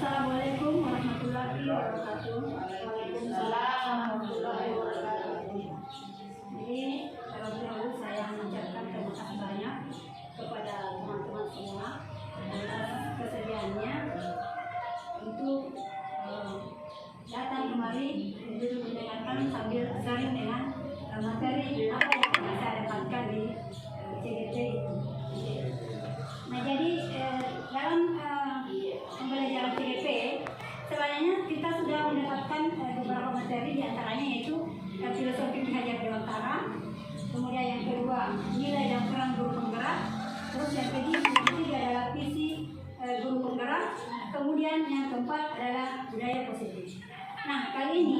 Assalamualaikum warahmatullahi wabarakatuh. Waalaikumsalam warahmatullahi wabarakatuh. Jadi terlebih dahulu saya mengucapkan terima kasih banyak kepada teman-teman semua atas kesediaannya untuk datang kemari untuk mendengarkan sambil sharing dengan materi apa yang saya dapatkan di CGT itu. Nah, jadi dalam pembelajaran CGP sebenarnya kita sudah mendapatkan beberapa materi, diantaranya yaitu filosofi Ki Hajar Dewantara, kemudian yang kedua nilai dan peran guru penggerak, terus yang ketiga adalah visi guru penggerak, kemudian yang keempat adalah budaya positif. Nah, kali ini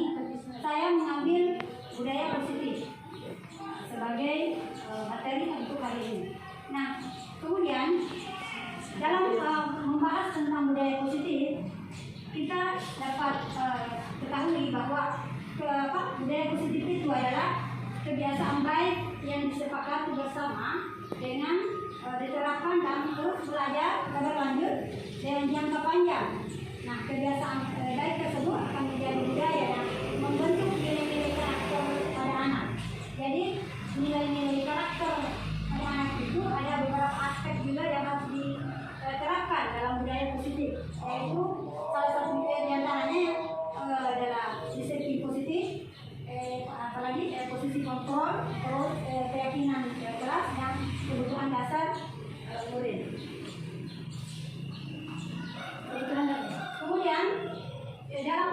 saya mengambil budaya positif sebagai materi untuk hari ini. Nah, kemudian dalam membahas tentang budaya positif, kita dapat ketahui bahwa budaya positif itu adalah kebiasaan baik yang disepakati bersama dengan diterapkan dan terus belajar berlanjut dengan jangka panjang. Nah, kebiasaan baik tersebut akan menjadi budaya dan membentuk nilai-nilai karakter pada anak. Jadi nilai-nilai karakter pada anak itu ada beberapa aspek juga yang harus diterapkan dalam budaya positif, yaitu salah satu diantaranya adalah disiplin positif, apalagi posisi kontrol, terus keyakinan keras dan kebutuhan dasar murid. Kemudian dalam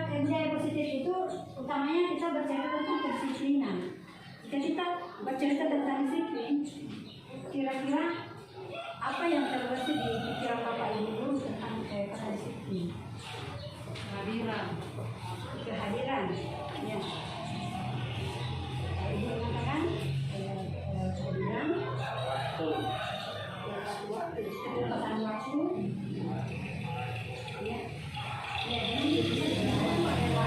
budaya positif itu utamanya kita bercerita tentang kedisiplinan. Jika kita bercerita tentang disiplin, kira-kira apa yang terbesit di pikiran Bapak Ibu tentang kata disiplin? Kehadiran, ya. Ibu mengatakan kehadiran, ketepatan waktu, ya. Ya, ini adalah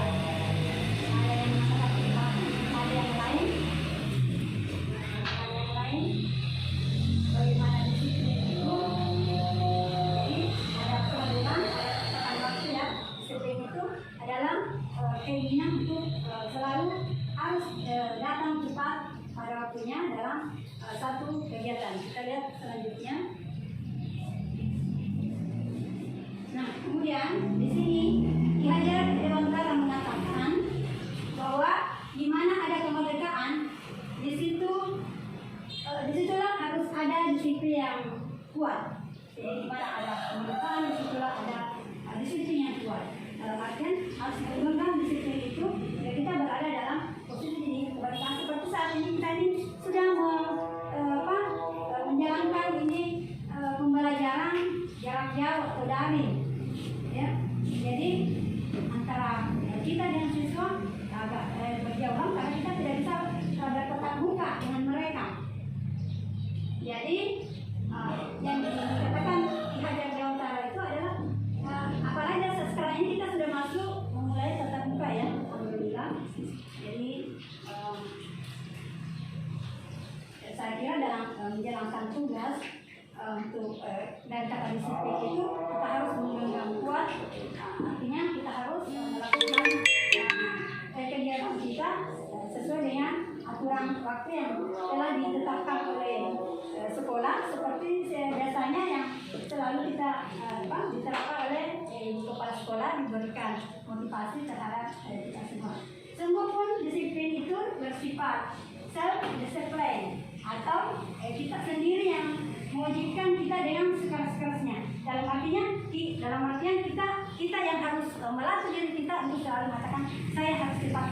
ada yang lain. Bagaimana disiplin itu? Jadi ada peraturan, ada waktu ya. Disiplin itu adalah keinginan untuk selalu harus datang cepat pada waktunya dalam satu kegiatan. Kita lihat selanjutnya. Nah, kemudian di sini Ki Hajar Dewantara mengatakan bahwa di mana ada kemerdekaan, disitulah harus ada disiplin yang kuat. Jadi di mana ada kemerdekaan, disitulah ada disiplin yang kuat. Dalam artian harus menggunakan disiplin itu, ya kita berada dalam posisi kemerdekaan. Seperti saat ini kita ini sudah menjalankan ini pembelajaran jarak jauh atau daring, ya. Jadi antara kita dengan siswa agak berjauhan karena kita tidak bisa bertatap muka dengan mereka. Jadi yang dikatakan Ki Hajar Dewantara itu adalah apalagi sekarang ini kita sudah masuk memulai tatap muka ya, alhamdulillah. Jadi saya kira dalam menjalankan tugas untuk dari kata disiplin itu kita harus memegang kuat, artinya kita harus melakukan kegiatan kita sesuai dengan aturan waktu yang telah ditetapkan oleh sekolah, seperti biasanya yang selalu kita diterapkan oleh ibu kepala sekolah, diberikan motivasi terhadap kita semua. Semua pun disiplin itu bersifat self-discipline atau kita sendiri yang mewajibkan kita dengan sekeras-kerasnya. Dalam artian kita yang harus melatih diri kita untuk selalu mengatakan saya harus cepat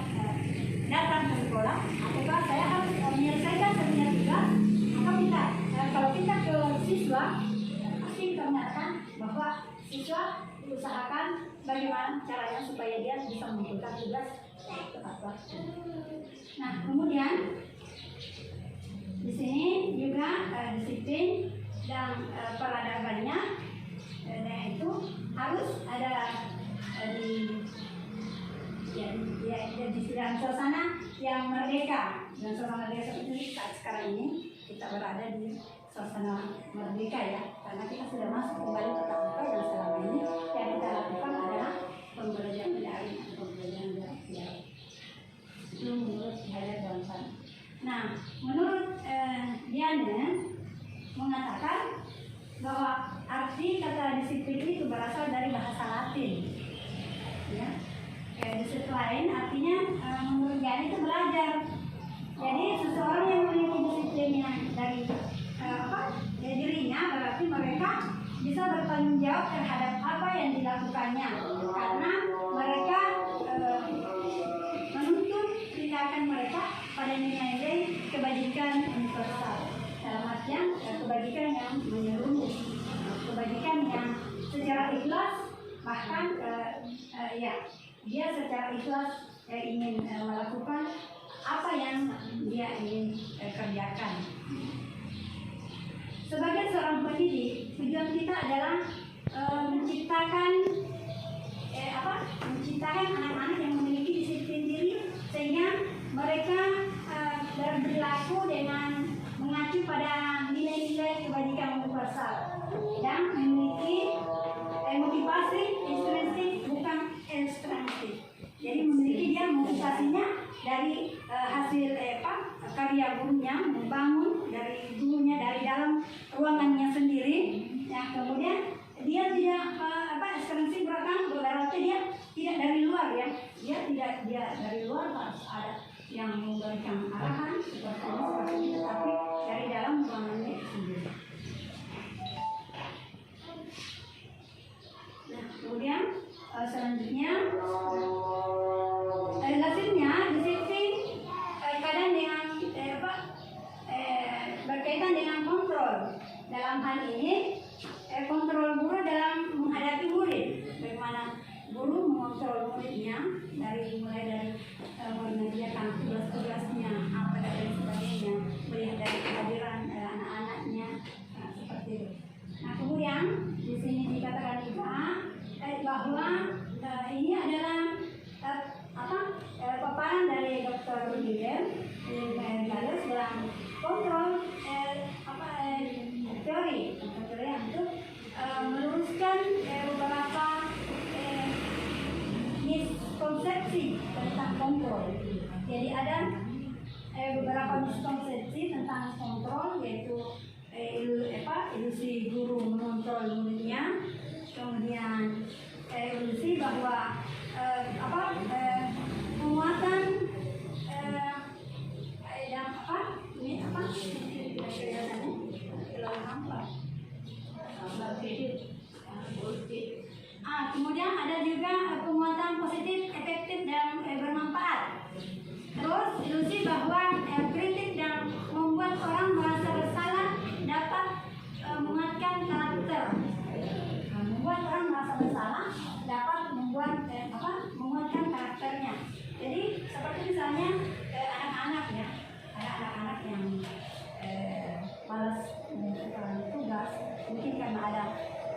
datang ke sekolah, atau saya harus menyelesaikan seminar tugas. Maka kita kalau kita ke siswa pasti kita mengatakan bahwa siswa diusahakan bagaimana caranya supaya dia bisa mengumpulkan tugas tepat waktu. Nah, kemudian di sini juga disiplin dan peradabannya, itu harus ada di dalam suasana yang merdeka. Dan suasana merdeka seperti saat sekarang ini kita berada di suasana merdeka ya, karena kita sudah masuk kembali ke tahap yang selama ini yang kita lakukan apa yang dilakukannya, karena mereka menuntun tindakan mereka pada nilai-nilai kebajikan universal, dalam artian kebajikan yang menyeluruh, kebajikan yang secara ikhlas, bahkan dia secara ikhlas ingin melakukan apa yang dia ingin kerjakan. Sebagai seorang pendidik, tujuan kita adalah menciptakan anak-anak yang memiliki disiplin diri, sehingga mereka berperilaku dengan mengacu pada nilai-nilai kebajikan universal dan memiliki motivasi intrinsik bukan ekstrinsik. Jadi memiliki dia motivasinya dari hasil karya gurunya, membangun dari gurunya dari dalam ruangannya sendiri. Ya, kemudian dia tidak ekstrinsik berarti dia tidak dari luar ya. Dia dari luar harus ada yang memberikan arahan seperti ini, tetapi dari dalam ruangannya sendiri. Nah, kemudian selanjutnya hasilnya disiplin kadang dengan berkaitan dengan kontrol. Dalam hal ini kontrol guru dalam menghadapi murid, bagaimana guru mengontrol muridnya mulai dari mengerjakan tugas-tugasnya apa dan sebagainya, melihat dari kehadiran anak-anaknya, seperti itu. Nah, kemudian di sini dikatakan juga bahwa ini adalah paparan dari Dr. William Gales dalam kontrol teori untuk meluruskan beberapa miskonsepsi tentang kontrol. Jadi ada beberapa miskonsepsi tentang kontrol, yaitu ilusi guru mengontrol muridnya, kemudian ilusi bahwa penguatan kemudian ada juga penguatan positif, efektif dan bermanfaat. Terus ilusi bahwa kritik dan membuat orang merasa bersalah dapat menguatkan karakter. Membuat orang merasa bersalah dapat menguatkan karakternya. Jadi seperti misalnya anak-anak yang malas melakukan tugas, mungkin karena ada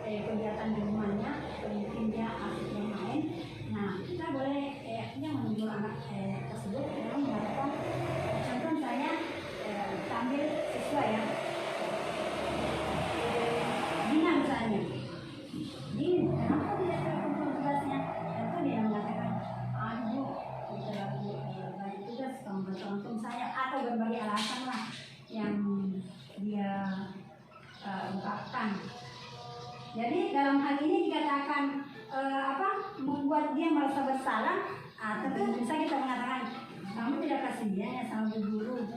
kegiatan di rumahnya, mungkin dia asik yang main. Nah, kita boleh menegur anak tersebut dengan mengatakan, contoh misalnya ambil siswa ya, Dina misalnya, Din, kenapa tidak terkumpul tugasnya? Tentu dia mengatakan, aduh, tidak bagi tugas contoh saya, atau berbagai alasan lah yang dia ungkapkan. Jadi dalam hal ini dikatakan membuat dia merasa bersalah. Tentu bisa kita mengatakan, kamu tidak kasihan ya sama guru,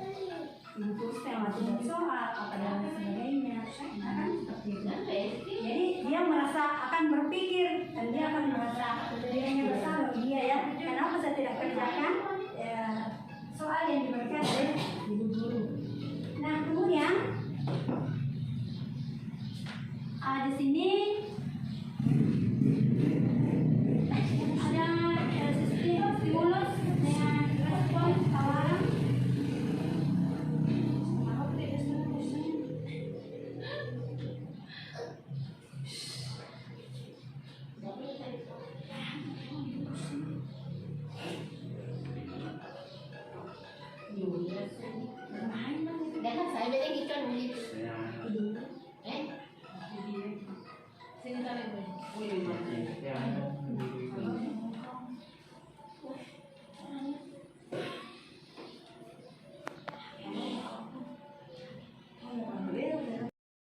terus tema tidak soal apa dan sebagainya. Kan seperti itu. Jadi dia merasa akan berpikir dan dia akan merasa dirinya bersalah. Dia ya, kenapa saya tidak kerjakan soal yang diberikan oleh ibu guru. Nah, kemudian di sini ada stimulus dengan respon tawaran. Jangan saya beda gitu nih. Sini tarik gue.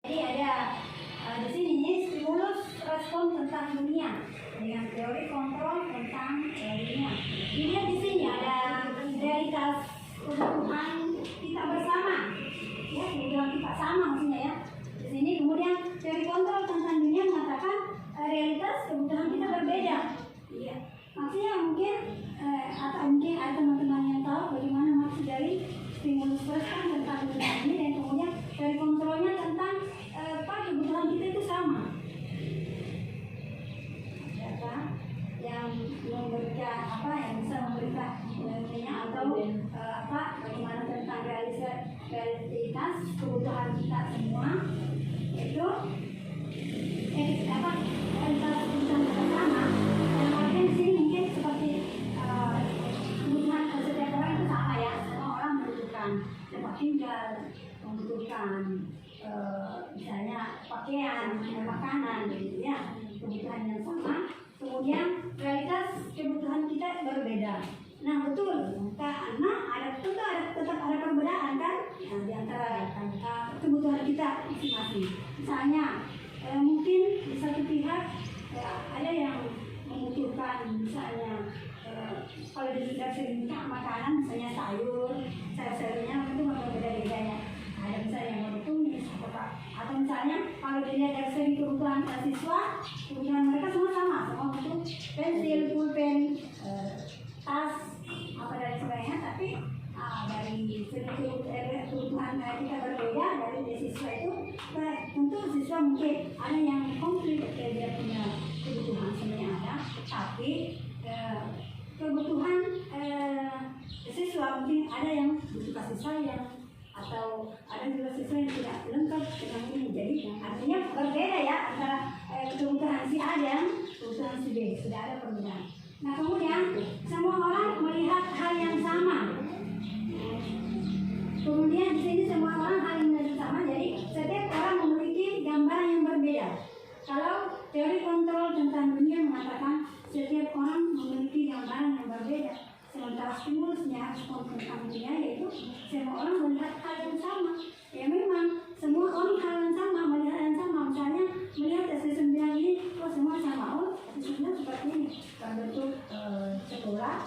Jadi ada di sini stimulus respon tentang dunia dengan teori kontrol tentang dunia. Dilihat di sini ada realitas kebutuhan kita bersama, ya kebutuhan kita sama maksudnya ya. Di sini kemudian teori kontrol tentang dunia mengatakan realitas kebutuhan kita berbeda. Iya, maksudnya mungkin atau mungkin ada teman-teman yang tahu bagaimana maksud dari stimulus first kan tentang kebutuhan ini, dan kemudian dari kontrolnya tentang kebutuhan kita itu sama. Siapa yang memberikan yang bisa memberikan nilainya atau bagaimana tentang realitas kebutuhan kita semua itu realitas kebutuhan kita sama. Dan artinya di sini mungkin seperti kebutuhan setiap orang itu sama ya, semua orang membutuhkan tempat tinggal, membutuhkan misalnya pakaian, makanan gitu ya, kebutuhan yang sama. Kemudian realitas kebutuhan kita berbeda. Nah betul, karena tetap ada perbedaan kan di antara kebutuhan kita masing-masing. Misalnya mungkin di satu pihak ada yang membutuhkan misalnya kalau dari segi makanan misalnya sayurnya itu berbeda-beda ya. Ada misalnya yang mau tumis atau misalnya kalau dilihat dari segi kebutuhan siswa, kebutuhan mereka semua sama butuh pensil, pulpen, tas, dan sebagainya. Tapi dari segi kebutuhan kita berbeda dari siswa itu, tentu siswa mungkin ada yang konflik dia punya kebutuhan sebenarnya ada, tapi kebutuhan siswa mungkin ada yang butuh kasih sayang, atau ada juga siswa yang tidak lengkap dengan ini. Jadi artinya berbeda ya antara kebutuhan si A dan kebutuhan si B, sudah ada perbedaan. Nah kemudian semua orang melihat hal yang sama. Kemudian di sini semua orang hal yang sama, jadi setiap orang memiliki gambaran yang berbeda. Kalau teori kontrol tentang dunia mengatakan setiap orang memiliki gambaran yang berbeda, sementara stimulusnya harus tentang dunia, yaitu semua orang melihat hal yang sama. Ya memang semua orang hal yang sama, melihat yang sama. Misalnya melihat S9 ini, semua sama. S9 seperti ini, bentuk sekolah,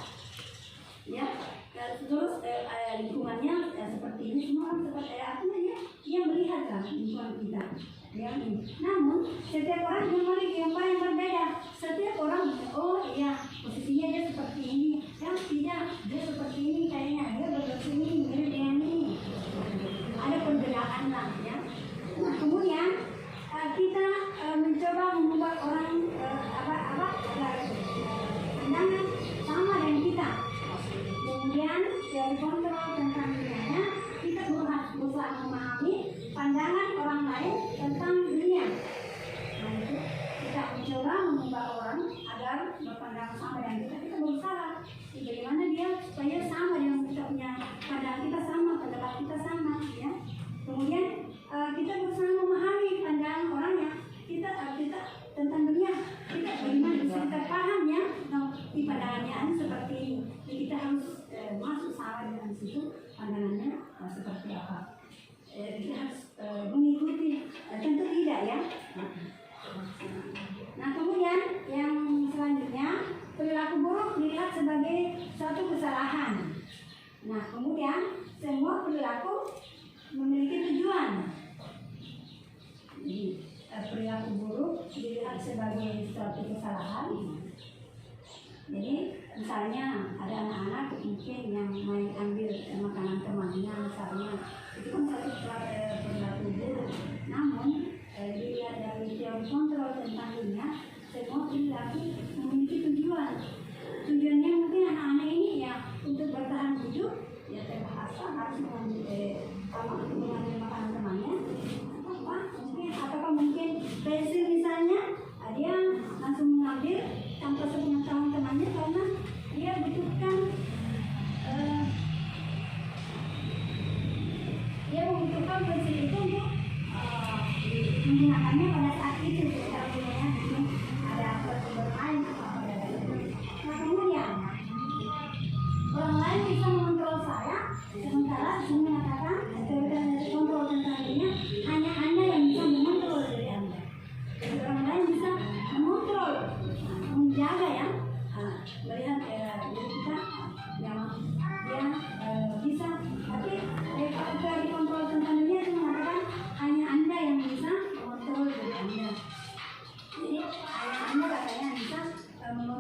ya. Terus lingkungannya seperti ini, semua orang seperti artinya dia melihatlah lingkungan kita. Ya, namun setiap orang memiliki gambaran yang berbeda. Setiap orang, oh iya posisinya dia seperti ini, yang tidak dia seperti ini, kayaknya dia berbeda ini, mirip dengan ini. Ada perbedaan lah ya. Nah kemudian kita mencoba membuat orang pandangan sama dengan kita. Kemudian dari kontrol tentang dirinya, kita berusaha memahami pandangan orang lain tentang dunia. Nah itu kita mencoba mengubah orang agar berpandangan sama dengan kita. Kita berusaha bagaimana dia supaya sama dengan kita, punya pandangan kita sama, pendapat kita sama ya. Kemudian kita berusaha memahami pandangan orangnya, kita tentang dunia, kita bagaimana bisa kita paham ya. Nah, di pandangannya seperti ini, jadi kita harus masuk sama dengan situ pandangannya seperti apa. Kita harus mengikuti, tentu tidak ya. Nah kemudian yang selanjutnya, perilaku buruk dilihat sebagai suatu kesalahan. Nah kemudian semua perilaku memiliki tujuan. Jadi perilaku buruk dilihat sebagai suatu kesalahan. Jadi misalnya ada anak-anak mungkin yang main ambil makanan temannya misalnya, itu kan satu perilaku buruk. Namun dilihat dari teori kontrol tentang dunia, semua perilaku memiliki tujuan. Tujuannya mungkin anak-anak ini ya untuk bertahan hidup, ya terpaksa harus mengambil makanan temannya. Atau mungkin pensil misalnya, dia langsung mengambil tanpa sepengetahuan temannya karena dia butuhkan pensil itu untuk menggunakannya pada saat itu. Ada bermain atau apa. Nah kemudian orang lain bisa mengontrol saya, sementara saya mengatakan teori kontrol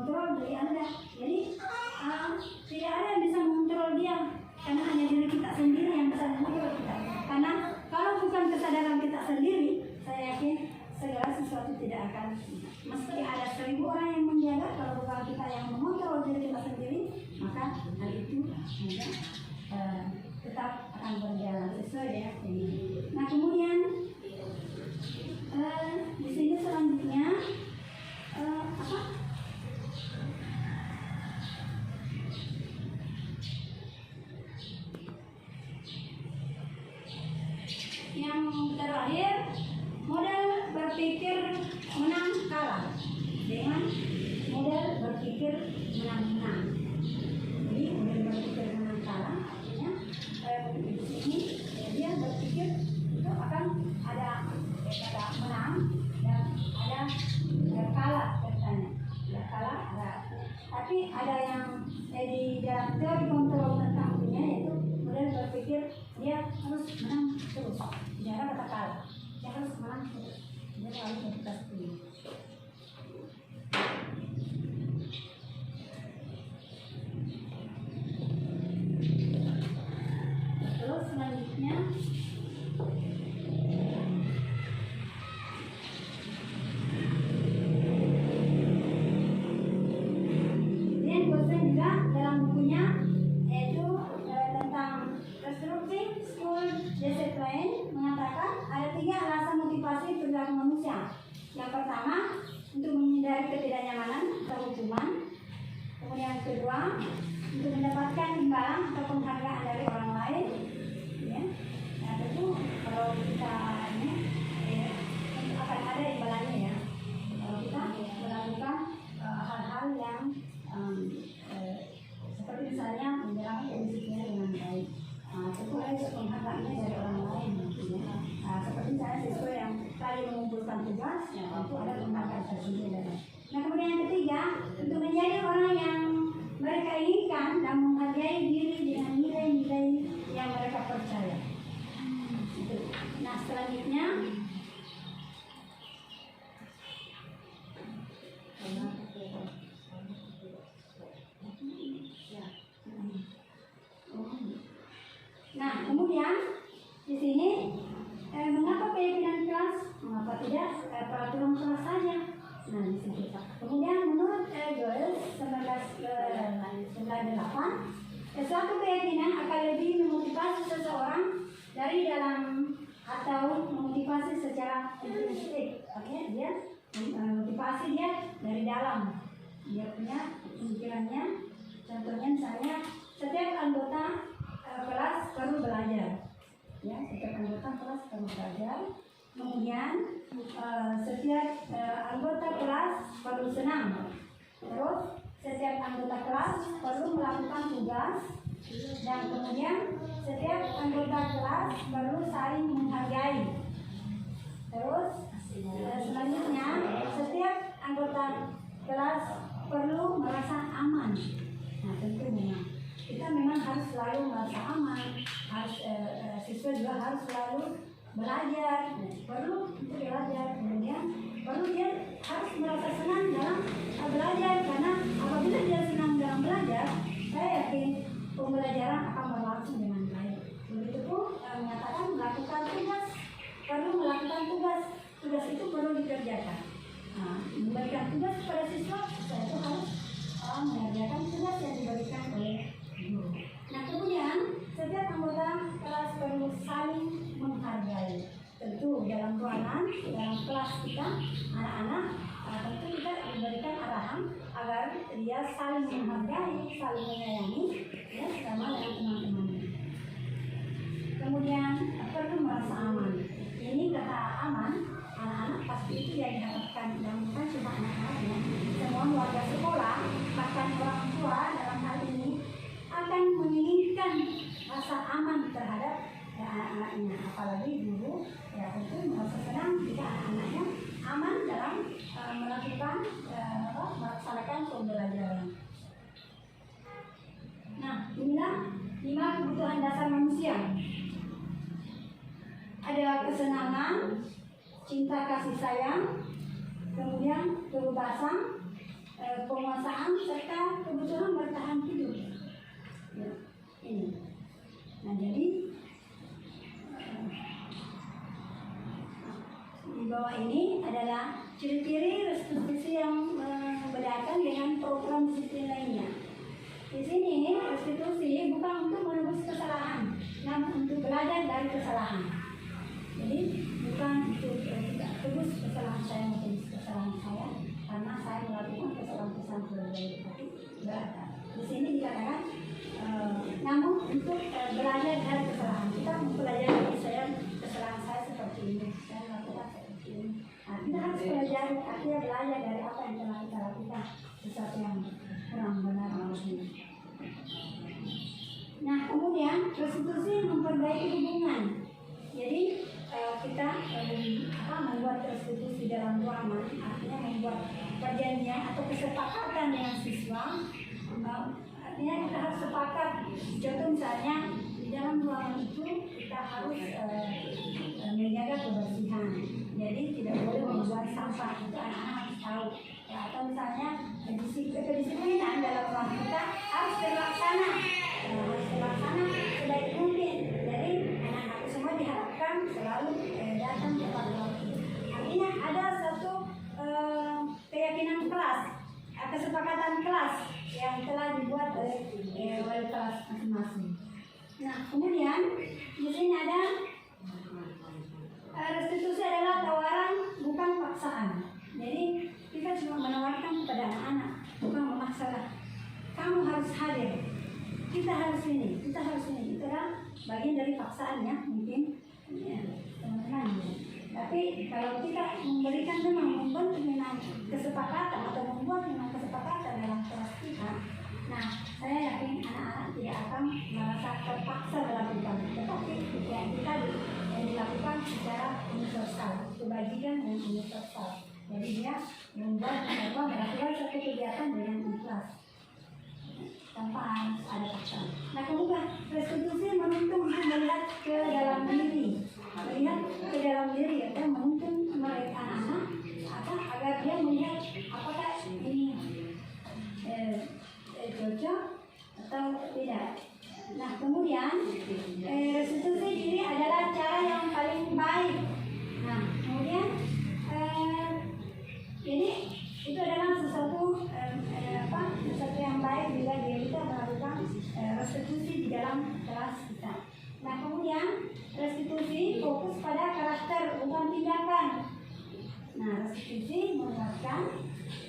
mengontrol diri Anda. Jadi tidak ada yang bisa mengontrol dia, karena hanya diri kita sendiri yang bisa mengontrol kita. Karena kalau bukan kesadaran kita sendiri, saya yakin segala sesuatu tidak akan. Meski ada 1000 orang yang menjaga, kalau bukan kita yang mengontrol diri kita sendiri, maka hal itu tetap akan berjalan sesuai ya ini. Nah kemudian di sini selanjutnya yang terakhir, model berpikir menang kalah dengan model berpikir menang-menang. Jadi model berpikir menang kalah artinya di sini dia berpikir itu akan ada kata menang dan ada kalah katanya. Ada kalah, ada. Tapi ada yang di dalam teori kontrol tentang dunia, yaitu model berpikir dia harus menang terus. Jangan kata kalah, dia harus menang terus. Dia harus kita seperti. Terus selanjutnya juga dalam bukunya yaitu tentang Restructuring School Discipline mengatakan ada 3 alasan motivasi perilaku manusia. Yang pertama, untuk menghindari ketidaknyamanan atau hukuman. Kemudian yang kedua, untuk mendapatkan imbalan atau penghargaan dari orang lain. Ya. Nah, tentu kalau kita ini akan ada imbalannya ya. Kalau kita melakukan hal-hal yang seperti misalnya menjalankan prinsipnya dengan baik, tentu ada penghargaannya dari orang lain, ya. Seperti misalnya siswa yang tadi mengumpulkan tugas, ya, tentu ada penghargaan tersendiri. Nah kemudian yang ketiga, untuk menjadi orang yang mereka inginkan dan menghargai diri dengan nilai-nilai yang mereka percaya. Nah selanjutnya nah, kemudian di sini mengapa keyakinan kelas, mengapa tidak peraturan kelas saja? Nah, di sini. Kemudian menurut Joyce 1998, suatu keyakinan akan lebih memotivasi seseorang dari dalam atau memotivasi secara intrinsik. Oke, dia motivasi dia dari dalam. Dia punya pemikirannya. Contohnya misalnya setiap anggota kelas perlu belajar, ya, setiap anggota kelas perlu belajar. Kemudian setiap anggota kelas perlu senang. Terus setiap anggota kelas perlu melakukan tugas. Dan kemudian setiap anggota kelas perlu saling menghargai. Terus selanjutnya setiap anggota kelas perlu merasa aman. Nah tentu memang kita memang harus selalu merasa aman, harus siswa juga harus selalu belajar, perlu untuk belajar, kemudian perlu dia harus merasa senang dalam belajar, karena apabila dia senang dalam belajar, saya yakin pembelajaran akan berlangsung dengan baik. Begitupun mengatakan melakukan tugas, perlu melakukan tugas, tugas itu perlu dikerjakan. Nah, memberikan tugas kepada siswa, saya itu harus mengerjakan tugas yang diberikan oleh guru. Nah kemudian setiap anggota kelas perlu saling menghargai. Tentu dalam ruangan, dalam kelas kita, anak-anak tentu kita diberikan arahan agar dia saling menghargai, saling menyayangi, ya, sama dengan teman-temannya. Kemudian perlu merasa aman. Ini kata aman, anak-anak pasti itu yang diharapkan, dan bukan cuma anak-anak, ya. Semua warga sekolah, bahkan orang tua dalam hal ini akan menginginkan rasa aman terhadap anak-anaknya, apalagi guru ya tentu merasa senang jika anak-anaknya aman dalam melaksanakan pembelajaran. Nah, inilah 5 kebutuhan dasar manusia. Ada kesenangan, cinta kasih sayang, kemudian kebebasan, penguasaan serta kebutuhan bertahan hidup. Ya, ini. Nah, jadi di bawah ini adalah ciri-ciri restitusi yang membedakan dengan program disiplin lainnya. Di sini restitusi bukan untuk menebus kesalahan, namun untuk belajar dari kesalahan. Jadi bukan untuk tidak tebus kesalahan saya maupun kesalahan saya, karena saya melakukan kesalahan-kesalahan berbeda, tapi berada. Di sini dikatakan namun untuk belajar dari kesalahan. Kita mempelajari kesalahan saya seperti ini, saya melakukan seperti ini. Nah, kita harus belajar, artinya belajar dari apa yang telah kita lakukan, sesuatu yang kurang benar ini. Nah, kemudian restitusi memperbaiki hubungan. Jadi kita membuat restitusi dalam ruangan, artinya membuat perjanjian atau kesepakatan dengan siswa. Artinya kita harus sepakat. Contoh misalnya di dalam ruangan itu kita harus menjaga kebersihan. Jadi tidak boleh membuat sampah, itu anak-anak harus tahu. Ya, atau misalnya kedisiplinan dalam ruangan kita harus terlaksana, sebaik mungkin. Jadi anak-anak semua diharapkan selalu datang tepat waktu. Artinya ada satu keyakinan kelas, kesepakatan kelas yang telah dibuat oleh kelas masing-masing. Nah, kemudian di sini ada restitusi adalah tawaran bukan paksaan. Jadi kita cuma menawarkan kepada anak-anak, bukan memaksa. Kamu harus hadir, kita harus ini, kita harus ini. Itu adalah bagian dari paksaan ya, mungkin ya, teman-teman. Tapi kalau kita memberikan memang membentuk memang kesepakatan atau membuat memang kesepakatan dalam kelas kita, nah saya yakin anak-anak tidak akan merasa terpaksa dalam berbagai, tetapi yang kita yang dilakukan secara universal, kebajikan dan universal. Jadi dia membuat melakukan satu kegiatan dengan ikhlas tanpa harus ada paksaan. Nah, kemudian restitusi menuntun melihat ke dalam diri, atau menuntun mereka anak-anak agar dia melihat apakah ini cocok atau tidak. Nah, kemudian restitusi diri adalah cara yang paling baik. Nah, kemudian ini itu adalah sesuatu yang baik bila kita melakukan restitusi di dalam kelas kita. Nah, kemudian restitusi fokus pada karakter bukan tindakan. Nah, restitusi menguatkan,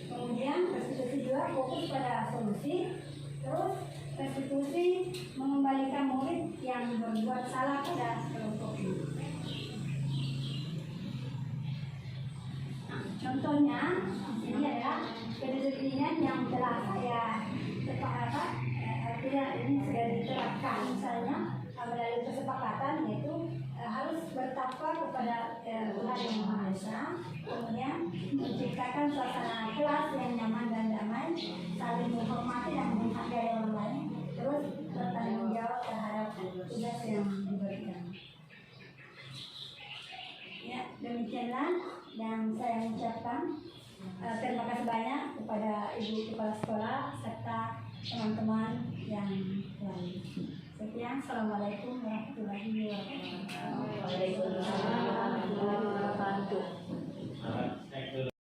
kemudian restitusi juga fokus pada solusi, terus restitusi mengembalikan murid yang berbuat salah pada kelompoknya. Contohnya ini adalah kedisiplinan yang telah saya artinya ini sudah diterapkan, misalnya melalui kesepakatan, yaitu harus bertakwa kepada Tuhan Yang Maha Esa, kemudian menciptakan suasana kelas yang nyaman dan damai, saling menghormati dan menghargai orang lain, terus bertanggung jawab terhadap tugas yang diberikan. Ya, demikianlah yang saya ucapkan. Terima kasih banyak kepada Ibu Kepala Sekolah serta teman-teman yang lain. Sekian, Assalamualaikum warahmatullahi wabarakatuh. Waalaikumsalam warahmatullahi wabarakatuh.